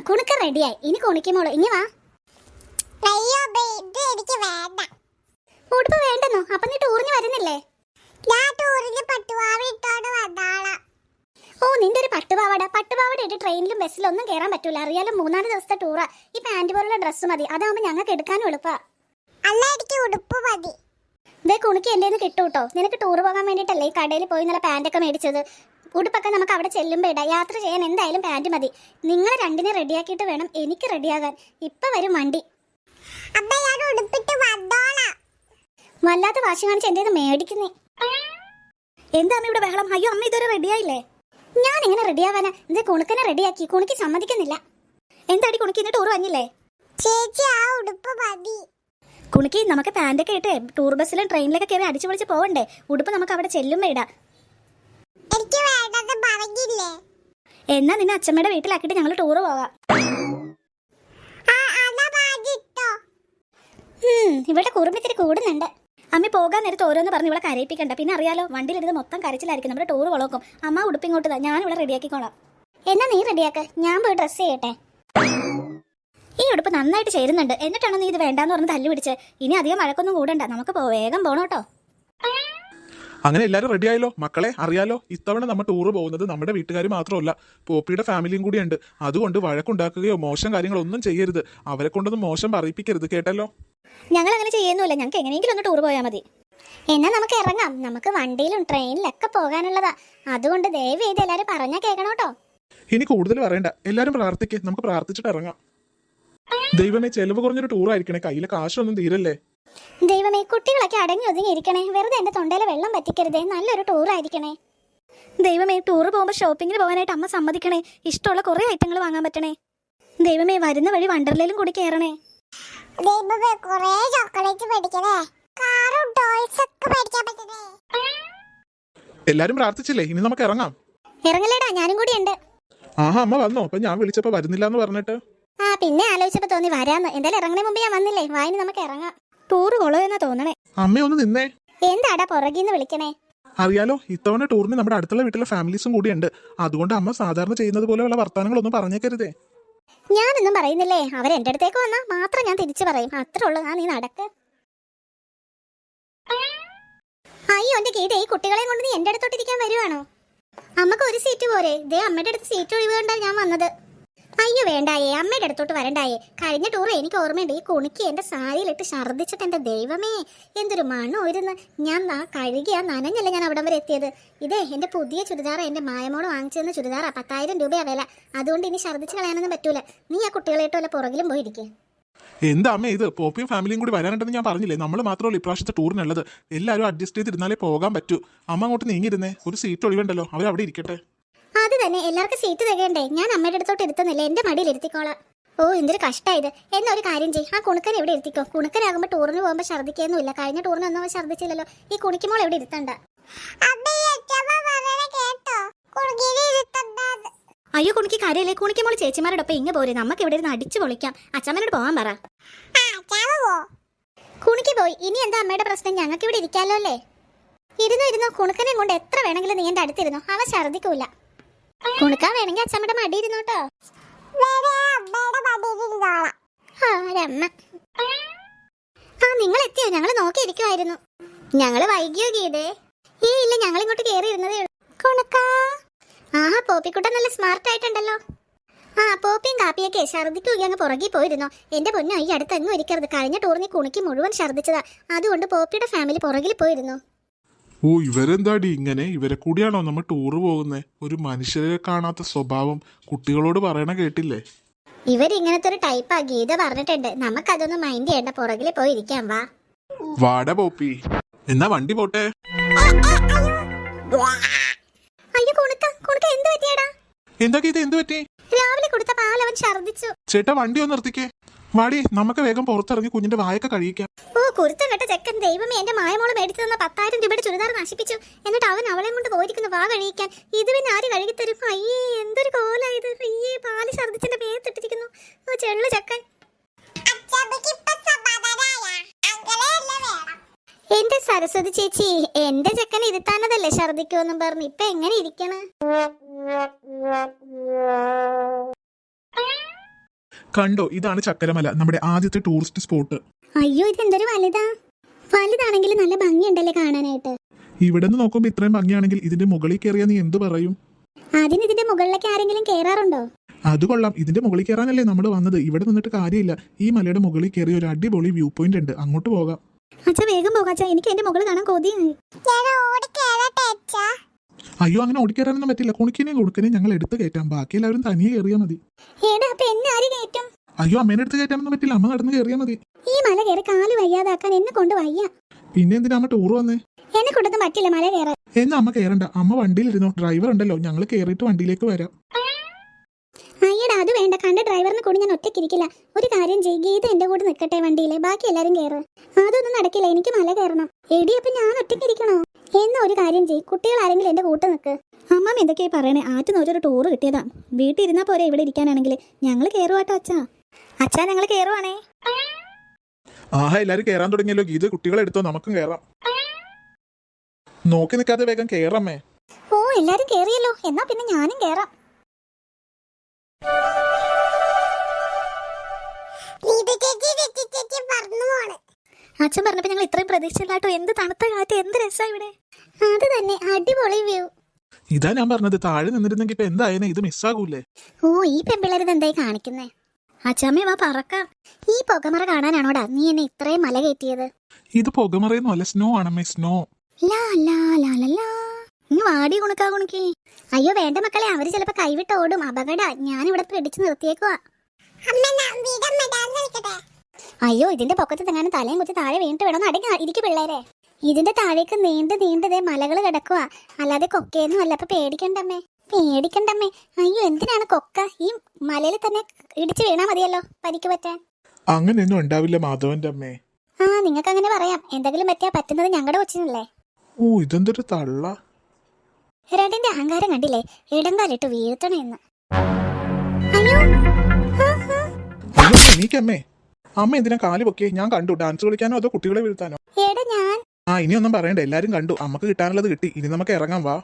കുണുക്ക റെഡിയായി. ഇനി കുണിക്കുമോളൂ, ഇനി വാ. ഉടുപ്പ് വേണ്ടെന്നോ? അപ്പൊ നീ ടൂറിന് വരുന്നില്ലേ? ഓ, നിന്റെ ഒരു പട്ടുപാവാട ഇട്ട് ട്രെയിനിലും ബസ്സിലും ഒന്നും കയറാൻ പറ്റൂല. അറിയാലോ, 3-4 ദിവസത്തെ ടൂറാ. ഈ പാന്റ് പോലുള്ള ഡ്രസ്സ് മതി. അതാവുമ്പോ ഞങ്ങൾക്ക് എടുക്കാനും എളുപ്പാ. ഇതേ കുണിക്ക് എന്റെ കിട്ടൂട്ടോ. നിനക്ക് ടൂർ പോകാൻ വേണ്ടിട്ടല്ലേ ഈ കടയിൽ പോയി നല്ല പാന്റൊക്കെ മേടിച്ചത്. ഉടുപ്പൊക്കെ നമുക്ക് അവിടെ ചെല്ലുമ്പോ ഇടാം. യാത്ര ചെയ്യാൻ എന്തായാലും പാന്റ് മതി. നിങ്ങൾ രണ്ടിനെ റെഡിയാക്കിയിട്ട് വേണം എനിക്ക് റെഡിയാകാൻ. ഇപ്പൊ വരും വണ്ടി. വല്ലാത്ത വാശി കാണിച്ച് എന്റെ മേടിക്കുന്നേ. എന്താ അമ്മ ഇവിടെ ബഹളം? അയ്യോ അമ്മ ഇതുവരെ റെഡിയായില്ലേ? ഞാൻ എങ്ങനെ റെഡിയാവാനാ? ഇത് കുണുക്കനെ റെഡിയാക്കി. കുണിക്ക് സമ്മതിക്കുന്നില്ല. എന്താടി കുണിക്ക്, ഇന്ന് ടൂർ വന്നില്ലേ? കുണിക്ക് നമുക്ക് പാന്റൊക്കെ ഇട്ടേ ടൂർ ബസ്സിലും ട്രെയിനിലൊക്കെ കയറി അടിച്ചു പൊളിച്ച് പോവണ്ടേ? ഉടുപ്പ് നമുക്ക് അവിടെ ചെല്ലുമ്പോ ഇടാം. എന്നാ നിന്നെ അച്ഛമ്മയുടെ വീട്ടിലാക്കിട്ട് ഞങ്ങൾ ടൂർ പോവാം. ഇവിടെ കുറുമ്പിത്തിരി കൂടുന്നുണ്ട്. അമ്മ പോകാൻ നേരത്ത് ഓരോന്ന് പറഞ്ഞ് ഇവിടെ കരയിപ്പിക്കണ്ട. പിന്നെ അറിയാലോ, വണ്ടിയിലിരുന്ന് മൊത്തം കരച്ചിലായിരിക്കും. നമ്മുടെ ടൂർ കൊളോക്കും. അമ്മ ഉടുപ്പ് ഇങ്ങോട്ട് താ, ഞാൻ ഇവിടെ റെഡിയാക്കിക്കോളാം. എന്നാ നീ റെഡിയാക്ക്, ഞാൻ പോയി ഡ്രസ്സ് ചെയ്യട്ടെ. ഈ ഉടുപ്പ് നന്നായിട്ട് ചേരുന്നുണ്ട്. എന്നിട്ടാണോ നീ ഇത് വേണ്ടാന്ന് പറഞ്ഞ് തല്ലു പിടിച്ച്? ഇനി അധികം മഴക്കൊന്നും കൂടണ്ട, നമുക്ക് വേഗം പോണോട്ടോ. അങ്ങനെ എല്ലാവരും റെഡി ആയല്ലോ മക്കളെ. അറിയാലോ, ഇത്തവണ നമ്മൾ ടൂർ പോകുന്നത് നമ്മുടെ വീട്ടുകാർ മാത്രമല്ല, പോപ്പിയുടെ ഫാമിലിയും കൂടിയുണ്ട്. അതുകൊണ്ട് വഴക്കുണ്ടാക്കുകയോ മോശം കാര്യങ്ങളോ ഒന്നും ചെയ്യരുത്. അവരെ കൊണ്ടൊന്നും മോശം പറയിപ്പിക്കരുത്, കേട്ടല്ലോ? ഞങ്ങൾ അങ്ങനെ ചെയ്യുന്നില്ല. ഞങ്ങൾക്ക് എങ്ങനെയെങ്കിലും ഒന്ന് ടൂർ പോയാൽ മതി. എന്നാ നമുക്ക് ഇറങ്ങാം. നമുക്ക് വണ്ടിയിലും ട്രെയിനിലൊക്കെ പോകാനുള്ളതാ. അതുകൊണ്ട് ദയവ് ചെയ്ത് എല്ലാരും പറഞ്ഞാ കേൾക്കണോട്ടോ. ഇനി കൂടുതൽ പറയണ്ട, എല്ലാരും പ്രാർത്ഥിക്ക്. നമുക്ക് പ്രാർത്ഥിച്ചിട്ട് ഇറങ്ങാം. ദൈവമേ, ചെലവ് കുറഞ്ഞൊരു ടൂർ ആയിരിക്കണേ. കയ്യിലെ കാശൊന്നും തീരല്ലേ. ദൈവമേ, കുട്ടികളൊക്കെ അടങ്ങി ഒതുങ്ങി ഇരിക്കണേ. വെറുതെ എന്റെ തൊണ്ടയിലെ വെള്ളം പറ്റിക്കരുതേ. നല്ലൊരു ടൂർ ആയിരിക്കണേ. ദൈവമേ, ടൂർ പോകുമ്പോൾ ഷോപ്പിങ്ങിന് പോകാനായിട്ട് അമ്മ സമ്മതിക്കണേ. ഇഷ്ടമുള്ള കുറെ ഐറ്റങ്ങൾ വാങ്ങാൻ പറ്റണേ. ദൈവമേ, വരുന്ന വഴി വണ്ടർലയിലും കൂടി കയറണേ. എല്ലാരും പ്രാർത്ഥിച്ചില്ലേ? ഇനി നമുക്ക് ഇറങ്ങാം. ഇറങ്ങലേടാ, ഞാനും കൂടി ഉണ്ട്. ആഹാ, അമ്മ വന്നോ? അപ്പൊ ഞാൻ വിളിച്ചപ്പോ വരുന്നില്ല എന്ന് പറഞ്ഞിട്ട്. പിന്നെ ആലോചിച്ചപ്പോ തോന്നി വരാന്ന്. എന്തായാലും ഇറങ്ങണേ മുമ്പ് ഞാൻ വന്നില്ലേ. വായിന് നമുക്ക് ഇറങ്ങാം. ടൂർ കൊള്ളോ എന്നാ തോന്നണേ. അമ്മയൊന്ന് നിന്നേ. എന്താടാ പുറകിന്ന് വിളിക്കണേ? അറിയാലോ, ഇത്തവണ ടൂറിന് നമ്മുടെ അടുത്തുള്ള വീട്ടിലെ ഫാമിലീസും കൂടിയുണ്ട്. അതുകൊണ്ട് അമ്മ സാധാരണ ചെയ്യുന്നത് പോലെയുള്ള വർത്താനങ്ങളൊന്നും പറഞ്ഞേക്കരുതേ. ഞാനൊന്നും പറയുന്നില്ലേ. അവരെന്റെ അടുത്തേക്ക് വന്നാ മാത്രം ഞാൻ തിരിച്ചു പറയും. അത്രേ ഉള്ളൂ. നീ നടക്ക്. അയ്യോ എന്റെ ഗീത, ഈ കുട്ടികളെ കൊണ്ട് നീ എന്റെ അടുത്തോട്ടിരിക്കാൻ വരുവാണോ? അമ്മക്ക് ഒരു സീറ്റ് പോരെ? ഇതേ അമ്മയുടെ അടുത്ത് സീറ്റ് ഒഴിവുകൊണ്ടാണ് ഞാൻ വന്നത്. അയ്യോ വേണ്ടായേ, അമ്മയുടെ അടുത്തോട്ട് വരണ്ടായേ. കഴിഞ്ഞ ടൂർ എനിക്ക് ഓർമ്മയുണ്ട്. ഈ കുണിക്ക് എന്റെ സാരിയിലിട്ട് ഛർദ്ദിച്ചിട്ട് എന്റെ ദൈവമേ എന്തൊരു മണമായിരുന്നു. ഞാൻ കഴുകിയ നനഞ്ഞല്ലേ ഞാൻ അവിടം വരെ എത്തിയത്. ഇതേ എന്റെ പുതിയ ചുരിദാർ, എന്റെ മായമോട് വാങ്ങിച്ചിരുന്ന ചുരിദാറാ. 10,000 രൂപയാ വില. അതുകൊണ്ട് ഇനി ഛർദ്ദിച്ച് കളയാനൊന്നും പറ്റൂല. നീ ആ കുട്ടികളായിട്ട് വല്ല പുറകിലും പോയിരിക്കേ. എന്താ അമ്മ ഇത്? പോപ്പിയും ഫാമിലിയും കൂടി വരാനുണ്ടെന്ന് ഞാൻ പറഞ്ഞില്ലേ. നമ്മൾ മാത്രമല്ല ഇപ്രാവശ്യത്തെ ടൂറിനുള്ളത്. എല്ലാവരും അഡ്ജസ്റ്റ് ചെയ്തിരുന്നാലേ പോകാൻ പറ്റൂ. അമ്മ അങ്ങോട്ട് നീങ്ങിയിരുന്നേ. ഒരു സീറ്റ് ഒഴിവുണ്ടല്ലോ, അവരവിടെ ഇരിക്കട്ടെ. അത് തന്നെ, എല്ലാവർക്കും സീറ്റ് തികയണ്ടേ. ഞാൻ അമ്മയുടെ അടുത്തോട്ട് ഇരുത്തുന്നില്ല, എന്റെ മടിയിൽ ഇരുത്തിക്കോളാം. ഓ എന്തൊരു കഷ്ടമായത്. എന്നാ ഒരു കാര്യം ചെയ്യും, ആ കുണുക്കൻ എവിടെ ഇരുത്തിക്കോ. കുണുക്കനാകുമ്പോ ടൂറിന് പോകുമ്പോ ഛർദ്ദിക്കൊന്നുമില്ല. കഴിഞ്ഞ ടൂറിന് ഒന്നും ഛർദ്ദിച്ചില്ലല്ലോ. ഈ കുണിക്കുമോൾ എവിടെ ഇരുത്തണ്ട. അയ്യോ കുണിക്ക് കാര്യല്ലേ. കുണിക്കുമോൾ ചേച്ചിമാരോടൊപ്പം ഇങ്ങ് പോരെ. നമുക്ക് ഇവിടെ ഇരുന്ന് അടിച്ചു പൊളിക്കാം. അച്ഛമ്മനോട് പോവാൻ പറ. കുണിക്ക് പോയി. ഇനി എന്താ അമ്മയുടെ പ്രശ്നം? ഞങ്ങൾക്ക് ഇവിടെ ഇരിക്കാലോ അല്ലേ. ഇരുന്നോ. കുണുക്കനെ കൊണ്ട് എത്ര വേണമെങ്കിലും നീ എന്റെ അടുത്തിരുന്നോ. അവൻ ഛർദ്ദിക്കൂല. കുണുക്കാൻ വേണമെങ്കിൽ അച്ഛമ്മയുടെ മടി ഇരുന്നോട്ടോ. നിങ്ങൾ എത്തിയോ? ഞങ്ങൾ നോക്കിയിരിക്കുമായിരുന്നു. ഞങ്ങള് വൈകിയോ ഗീതേ? ഇല്ല, ഞങ്ങൾ ഇങ്ങോട്ട് കയറി ഇരുന്നതേ ഉള്ളൂ. കുണുക്കാ, ആഹാ പോപ്പിക്കുട്ടൻ നല്ല സ്മാർട്ട് ആയിട്ടുണ്ടല്ലോ. പോപ്പിയും കാപ്പിയൊക്കെ ഛർദ്ദിക്കുക അങ്ങ് പുറകെ പോയിരുന്നോ. എന്റെ പൊന്നോ, ഈ അടുത്ത് എങ്ങും ഇരിക്കരുത്. കഴിഞ്ഞ ടൂറിന് കുണിക്ക് മുഴുവൻ ഛർദ്ദിച്ചതാ. അതുകൊണ്ട് പോപ്പിയുടെ ഫാമിലി പുറകിൽ പോയിരുന്നു. ഓ, ഇവരെന്താടി ഇങ്ങനെ? ഇവരെ കൂടിയാണോ നമ്മൾ ടൂറ് പോകുന്നേ? ഒരു മനുഷ്യരെ കാണാത്ത സ്വഭാവം. കുട്ടികളോട് പറയണ കേട്ടില്ലേ? ഇവരിങ്ങനത്തെ ഒരു ടൈപ്പാ. ഗീത പറഞ്ഞിട്ടുണ്ട്. നമുക്കതൊന്നും മൈൻഡ് ചെയ്യണ്ട. പുറകിൽ പോയി ഇരിക്കാം. വാട പോപ്പി. എന്നാ വണ്ടി പോട്ടെ. അയ്യോ കുണുക്ക എന്ത് പറ്റിയടാ? എന്താ ഗീത, എന്ത് പറ്റി? രാവിലെ കൊടുത്ത പാൽ അവൻ ഛർദ്ദിച്ചു. ചേട്ടാ വണ്ടി ഒന്ന് നിർത്തിക്കേ. വാടി, നമുക്ക് വേഗം പുറത്തിറങ്ങി കുഞ്ഞിന്റെ വായൊക്കെ കഴിയിക്കാം. ഓ കുരുത്തം കെട്ട ചെക്കൻ. ദൈവമേ, എന്റെ മായമോള് മേടിച്ചു തന്ന 10,000 രൂപയുടെ ചുരിദാർ നശിപ്പിച്ചു. എന്നിട്ട് അവൻ അവളെ കൊണ്ട് പോയിരിക്കുന്നു വാ കഴിയിക്കാൻ. ഇത് പിന്നെ ആര് കഴുകിത്തരും? അയ്യേ എന്തൊരു കോലായത്. അയ്യേ, പാല് ഛർദ്ദിച്ചെന്റെ മേത്തിട്ടിരിക്കുന്നു. ഓ ചെള്ളു ചെക്കൻ. എന്റെ സരസ്വതി ചേച്ചി, എന്റെ ചെക്കൻ ഇരുത്താനതല്ലേ ഛർദ്ദിക്കുമെന്നും പറഞ്ഞു. ഇപ്പൊ എങ്ങനെ ഇരിക്കണ? കണ്ടോ, ഇതാണ് ചക്കരമല, നമ്മുടെ ആദ്യത്തെ ടൂറിസ്റ്റ് സ്പോട്ട്. അയ്യോ ഇത് എന്തൊരു വലുതാണെങ്കിൽ നല്ല ഭംഗിയുണ്ടല്ലേ കാണാനായിട്ട്. ഇവിടെ നിന്ന് നോക്കുമ്പോ ഇത്രയും ഭംഗിയാണെങ്കിൽ ഇതിന്റെ മുകളിൽ കയറിയാ നീ എന്ത് പറയും? അതിന് ഇതിന്റെ മുകളിലേക്ക് ആരെങ്കിലും കേറാറുണ്ടോ? അത് കൊള്ളാം, ഇതിന്റെ മുകളിൽ കയറാനല്ലേ നമ്മൾ വന്നത്. ഇവിടെ നിന്നിട്ട് കാര്യമില്ല, ഈ മലയുടെ മുകളിൽ കയറി ഒരു അടിപൊളി വ്യൂ പോയിന്റ് ഉണ്ട്, അങ്ങോട്ട് പോകാം. അച്ഛാ വേഗം പോകാച്ചാ, എനിക്ക് എന്റെ മുകളിൽ കാണാൻ കൊതിയായി. അയ്യോ അങ്ങനെ ഓടിക്കയറാനൊന്നും പറ്റില്ല, കുണിക്കിനെയും കൊടുക്കനെയും ഞങ്ങൾ എടുത്ത് കയറ്റാം, ബാക്കി എല്ലാവരും തനിയെ കയറിയാൽ മതി. ഏടാ അപ്പൊ എന്നെ ആര് കയറ്റും? അയ്യോ അമ്മേനെ എടുത്ത് കയറ്റാനൊന്നും പറ്റില്ല, അമ്മ നടന്ന് കയറിയാൽ മതി. ഈ മല കയറി കാല് വയ്യാതാക്കാൻ എന്നെ കൊണ്ട് വയ്യ. പിന്നെ എന്തിനാ അമ്മ ടൂർ വന്നേ? എന്നെ കൊണ്ടൊന്നും പറ്റില്ല മല കയറാൻ. എന്നാ അമ്മ കയറണ്ട, അമ്മ വണ്ടിയിലിരുന്നോ, ഡ്രൈവർ ഉണ്ടല്ലോ, ഞങ്ങൾ കയറിയിട്ട് വണ്ടിയിലേക്ക് വരാം. അയ്യടാ അത് വേണ്ട, കണ്ട ഡ്രൈവറിനെ കൂടി ഞാൻ ഒറ്റയ്ക്കിരിക്കില്ല. ഒരു കാര്യം ചെയ്യ്, ഗീത എന്റെ കൂടെ നിൽക്കട്ടെ വണ്ടിയിലെ, ബാക്കി എല്ലാരും കയറും. അതൊന്നും നടക്കില്ല, എനിക്ക് മല കയറണം. എടി അപ്പൊ ഞാൻ ഒറ്റയ്ക്കിരിക്കണോ? എന്നാ ഒരു കാര്യം ചെയ്യ്, കുട്ടികൾ ആരെങ്കിലും എന്റെ കൂട്ട് നിൽക്ക്. അമ്മ എന്തൊക്കെയാ പറയണേ, ആറ്റുനോറ്റൊരു ടൂറ് കിട്ടിയതാ. വീട്ടിൽ ഇരുന്നാ പോരെ ഇവിടെ ഇരിക്കാനാണെങ്കിൽ. ഞങ്ങൾ കയറുവാട്ടോ അച്ഛാ. അച്ഛാ ഞങ്ങൾ കയറുവാണേ. ആഹാ എല്ലാരും കയറാൻ തുടങ്ങിയല്ലോ, ഗീത കുട്ടികളെ എടുത്തോ, നമുക്കും കയറാം. നോക്കി നിൽക്കാതെ വേഗം കയറമ്മേ. ഓ എല്ലാരും കേറിയല്ലോ, എന്നാ പിന്നെ ഞാനും കേറാം. അച്ഛൻ പറഞ്ഞപ്പോ ഞങ്ങൾ ഇത്രയും പ്രതീക്ഷയില്ലാട്ടോ. എന്ത് തണുത്ത കാറ്റ്, എന്ത് രസാ ഇവിടെ. അത് തന്നെ, അടിപൊളി വ്യൂ. ഇതാ ഞാൻ പറഞ്ഞത്, താഴെ നിന്നിരുന്നെങ്കിൽ ഇപ്പൊ എന്തായാലും ഇത് മിസ്സാകൂലേ. ഓ ഈ പെമ്പിള്ളേരത് എന്തായി കാണിക്കുന്നേ? അച്ഛമ്മേ വാ പറക്കാം. ഈ പുകമറ കാണാനാണോടാ നീ എന്നെ ഇത്രയും മല കയറ്റിയത്? ഇത് പുകമറയൊന്നും അല്ല, സ്നോ ആണമ്മേ, സ്നോ. ലാ ലാ ലാ ലാ ലാ. ഇങ്ങ് വാടി കുണുക്കാ കുണുക്കി. അയ്യോ വേണ്ട മക്കളെ, അവര് ചിലപ്പോ കൈവിട്ട് ഓടും, അപകട. ഞാൻ ഇവിടെ പിടിച്ചു നിർത്തിയേക്കുവാ. അയ്യോ ഇതിന്റെ പൊക്കത്ത് തെങ്ങാനും തലയും കുത്തി താഴെ വീണിട്ട് വേണം അടങ്ങി ഇരിക്കും പിള്ളേരെ. ഇതിന്റെ താഴേക്ക് നീണ്ടതേ മലകൾ കിടക്കുക, അല്ലാതെ കൊക്കയൊന്നും അല്ല. അപ്പൊ പേടിക്കണ്ടമ്മേ. അയ്യോ എന്തിനാണ് കൊക്ക? ഈ മലയിൽ തന്നെ ഇടിച്ചു വീണാ മതിയല്ലോ പരിക്ക് പറ്റാൻ. അങ്ങനെയൊന്നും ഉണ്ടാവില്ല മാധവന്റെ അമ്മേ. ആ നിങ്ങൾക്ക് അങ്ങനെ പറയാം, എന്തെങ്കിലും പറ്റിയാ പറ്റുന്നത് ഞങ്ങളുടെ കൊച്ചിനല്ലേ. ഓ ഇതെന്തൊരു തള്ള. രണ്ടിന്റെ അഹങ്കാരം കണ്ടില്ലേ, ഇടങ്കാലിട്ട് വീഴ്ത്തണെന്ന്. അയ്യോ എനിക്കമ്മേ, അമ്മ എന്തിനാ കാല് പൊക്കിയേ? ഞാൻ കണ്ടു, ഡാൻസ് കളിക്കാനോ അതോ കുട്ടികളെ വീഴ്ത്താനോ? എടാ ഞാൻ ഇനിയൊന്നും പറയണ്ട, എല്ലാരും കണ്ടു, നമുക്ക് കിട്ടാനുള്ളത് കിട്ടി, ഇനി നമുക്ക് ഇറങ്ങാൻ വാ.